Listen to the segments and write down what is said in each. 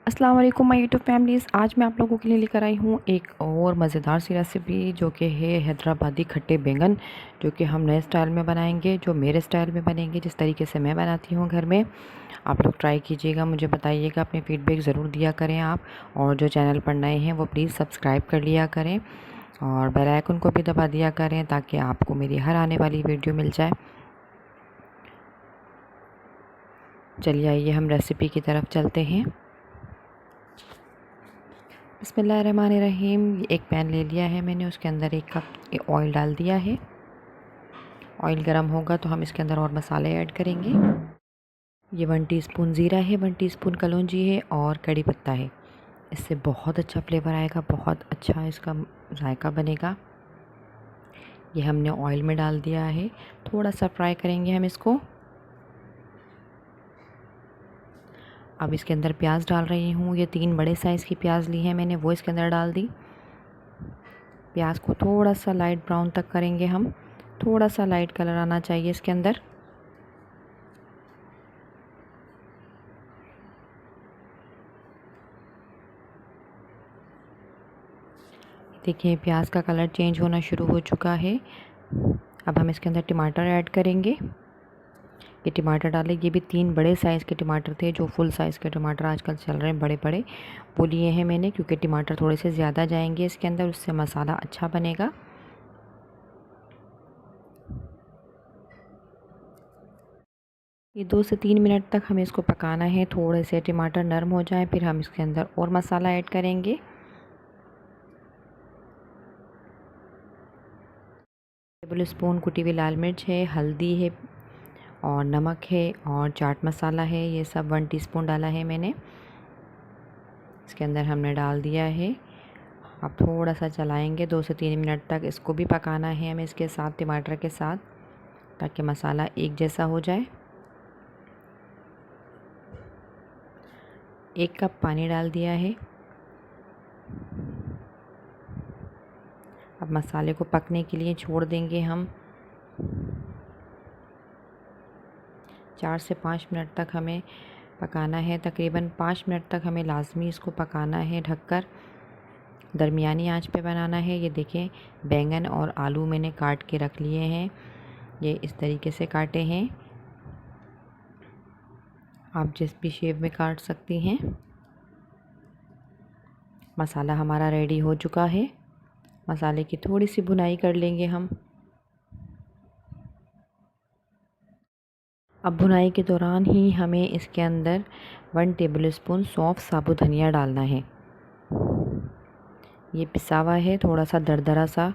अस्सलाम वालेकुम my YouTube families. आज मैं आप लोगों के लिए लेकर आई हूँ एक और मज़ेदार सी रेसिपी जो कि है हैदराबादी खट्टे बैंगन, जो कि हम नए स्टाइल में बनाएंगे, जो मेरे स्टाइल में बनेंगे, जिस तरीके से मैं बनाती हूँ घर में। आप लोग ट्राई कीजिएगा, मुझे बताइएगा, अपने फ़ीडबैक ज़रूर दिया करें आप। और जो चैनल पर नए हैं वो प्लीज़ सब्सक्राइब कर लिया करें और बेल आइकन को भी दबा दिया करें ताकि आपको मेरी हर आने वाली वीडियो मिल जाए। चलिए आइए हम रेसिपी की तरफ चलते हैं। बिस्मिल्लाहिर्रहमानिर्रहीम। एक पैन ले लिया है मैंने, उसके अंदर 1 कप ऑयल डाल दिया है। ऑयल गर्म होगा तो हम इसके अंदर और मसाले ऐड करेंगे। ये 1 टीस्पून ज़ीरा है, 1 टीस्पून कलौंजी है और कड़ी पत्ता है। इससे बहुत अच्छा फ्लेवर आएगा, बहुत अच्छा इसका जायका बनेगा। ये हमने ऑयल में डाल दिया है, थोड़ा सा फ्राई करेंगे हम इसको। अब इसके अंदर प्याज डाल रही हूँ। ये 3 बड़े साइज़ की प्याज ली है मैंने, वो इसके अंदर डाल दी। प्याज को थोड़ा सा लाइट ब्राउन तक करेंगे हम, थोड़ा सा लाइट कलर आना चाहिए इसके अंदर। देखिए प्याज का कलर चेंज होना शुरू हो चुका है। अब हम इसके अंदर टमाटर ऐड करेंगे। ये टमाटर डालें, ये भी 3 बड़े साइज़ के टमाटर थे, जो फुल साइज़ के टमाटर आजकल चल रहे हैं बड़े बड़े, वो लिए हैं मैंने, क्योंकि टमाटर थोड़े से ज़्यादा जाएंगे इसके अंदर, उससे मसाला अच्छा बनेगा। ये 2 से 3 मिनट तक हमें इसको पकाना है, थोड़े से टमाटर नरम हो जाए, फिर हम इसके अंदर और मसाला ऐड करेंगे। टेबल स्पून कुटी हुई लाल मिर्च है, हल्दी है और नमक है और चाट मसाला है। ये सब 1 टीस्पून डाला है मैंने, इसके अंदर हमने डाल दिया है। अब थोड़ा सा चलाएंगे, 2 से 3 मिनट तक इसको भी पकाना है हमें इसके साथ, टमाटर के साथ, ताकि मसाला एक जैसा हो जाए। 1 कप पानी डाल दिया है। अब मसाले को पकने के लिए छोड़ देंगे हम। 4 से 5 मिनट तक हमें पकाना है, तकरीबन 5 मिनट तक हमें लाजमी इसको पकाना है ढककर। दरमियानी आंच पे बनाना है। ये देखें, बैंगन और आलू मैंने काट के रख लिए हैं, ये इस तरीके से काटे हैं, आप जिस भी शेप में काट सकती हैं। मसाला हमारा रेडी हो चुका है। मसाले की थोड़ी सी भुनाई कर लेंगे हम। अब भुनाई के दौरान ही हमें इसके अंदर 1 टेबल स्पून सौंफ साबुत धनिया डालना है। ये पिसा हुआ है, थोड़ा सा दरदरा सा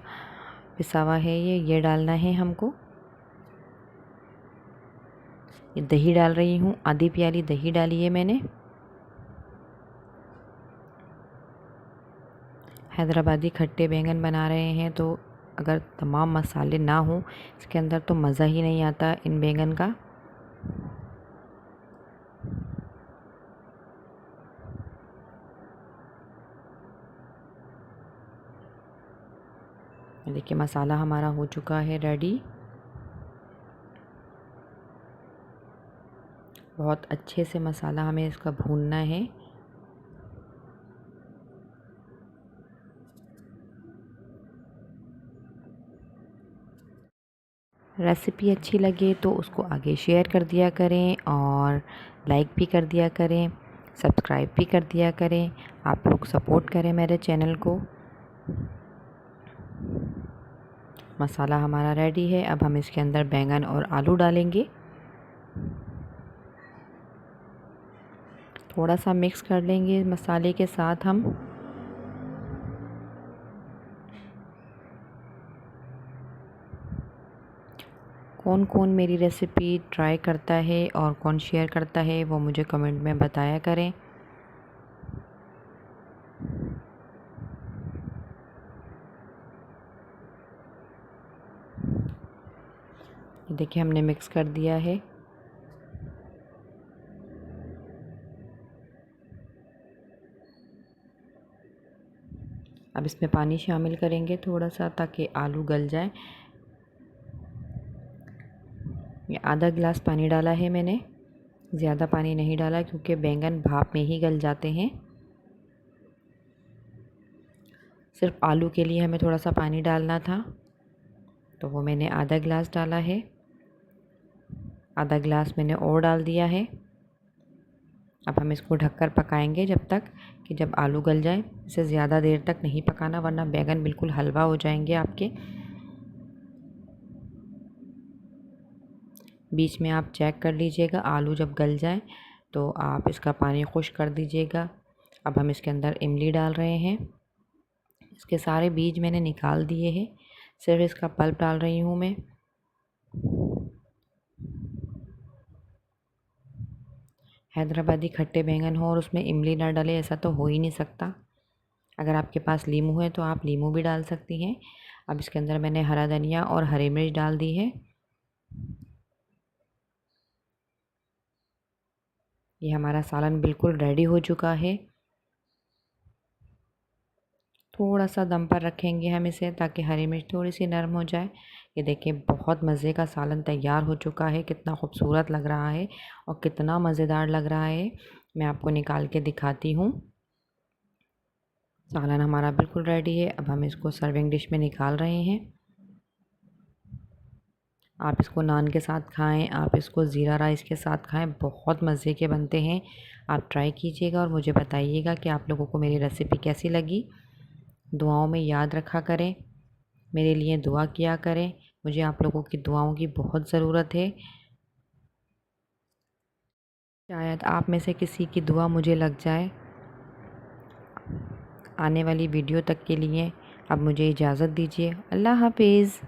पिसा हुआ है ये डालना है हमको। ये दही डाल रही हूँ, आधी प्याली दही डाली है मैंने। हैदराबादी खट्टे बैंगन बना रहे हैं तो अगर तमाम मसाले ना हों इसके अंदर तो मज़ा ही नहीं आता इन बैंगन का। देखिए मसाला हमारा हो चुका है रेडी। बहुत अच्छे से मसाला हमें इसका भूनना है। रेसिपी अच्छी लगे तो उसको आगे शेयर कर दिया करें और लाइक भी कर दिया करें, सब्सक्राइब भी कर दिया करें। आप लोग सपोर्ट करें मेरे चैनल को। मसाला हमारा रेडी है। अब हम इसके अंदर बैंगन और आलू डालेंगे, थोड़ा सा मिक्स कर लेंगे मसाले के साथ हम। कौन कौन मेरी रेसिपी ट्राई करता है और कौन शेयर करता है वो मुझे कमेंट में बताया करें। देखिए हमने मिक्स कर दिया है। अब इसमें पानी शामिल करेंगे थोड़ा सा, ताकि आलू गल जाए। ये आधा गिलास पानी डाला है मैंने, ज़्यादा पानी नहीं डाला क्योंकि बैंगन भाप में ही गल जाते हैं। सिर्फ आलू के लिए हमें थोड़ा सा पानी डालना था, तो वो मैंने आधा गिलास डाला है। आधा गिलास मैंने और डाल दिया है। अब हम इसको ढककर पकाएंगे जब तक कि जब आलू गल जाए। इसे ज़्यादा देर तक नहीं पकाना, वरना बैंगन बिल्कुल हलवा हो जाएंगे आपके। बीच में आप चेक कर लीजिएगा, आलू जब गल जाए तो आप इसका पानी खुश्क कर दीजिएगा। अब हम इसके अंदर इमली डाल रहे हैं। इसके सारे बीज मैंने निकाल दिए हैं, सिर्फ इसका पल्प डाल रही हूँ मैं। हैदराबादी खट्टे बैंगन हो और उसमें इमली ना डाले, ऐसा तो हो ही नहीं सकता। अगर आपके पास लीमू है तो आप लीमू भी डाल सकती हैं। अब इसके अंदर मैंने हरा धनिया और हरी मिर्च डाल दी है। ये हमारा सालन बिल्कुल रेडी हो चुका है। थोड़ा सा दम पर रखेंगे हम इसे, ताकि हरी मिर्च थोड़ी सी नरम हो जाए। ये देखिए, बहुत मज़े का सालन तैयार हो चुका है। कितना खूबसूरत लग रहा है और कितना मज़ेदार लग रहा है। मैं आपको निकाल के दिखाती हूँ। सालन हमारा बिल्कुल रेडी है। अब हम इसको सर्विंग डिश में निकाल रहे हैं। आप इसको नान के साथ खाएं, आप इसको ज़ीरा राइस के साथ खाएं, बहुत मज़े के बनते हैं। आप ट्राई कीजिएगा और मुझे बताइएगा कि आप लोगों को मेरी रेसिपी कैसी लगी। दुआओं में याद रखा करें, मेरे लिए दुआ किया करें। मुझे आप लोगों की दुआओं की बहुत ज़रूरत है। शायद आप में से किसी की दुआ मुझे लग जाए। आने वाली वीडियो तक के लिए अब मुझे इजाज़त दीजिए। अल्लाह हाफिज़।